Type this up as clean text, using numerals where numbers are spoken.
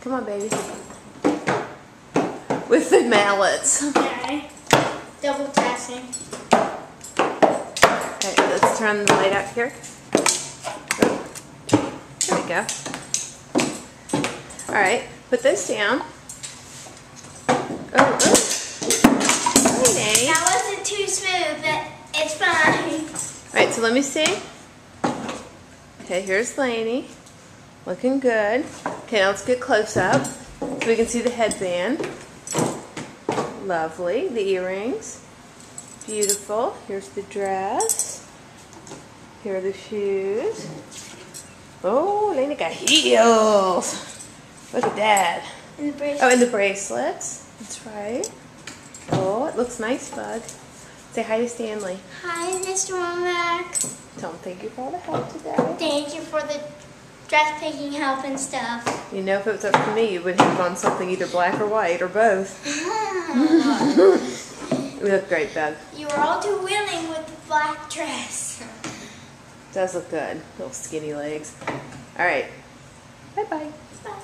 Come on, baby. With the mallets. Okay. Double tapping. Okay, let's turn the light out here. Oh, there we go. Alright, put those down. Oh. Hey, That wasn't too smooth, but it's fine. Alright, so let me see. Okay, here's Lainey. Looking good. Okay, now let's get close up so we can see the headband. Lovely. The earrings. Beautiful. Here's the dress. Here are the shoes. Oh, Lainey got heels. Look at that. And the bracelet. Oh, and the bracelets. That's right. Oh, it looks nice, Bug. Say hi to Stanley. Hi, Mr. Womack. Tell him thank you for all the help today. Thank you for the dress picking help and stuff. You know, if it was up to me, you would have on something either black or white or both. You look great, Bug. You were all too willing with the black dress. Does look good. Little skinny legs. All right. Bye-bye. Bye.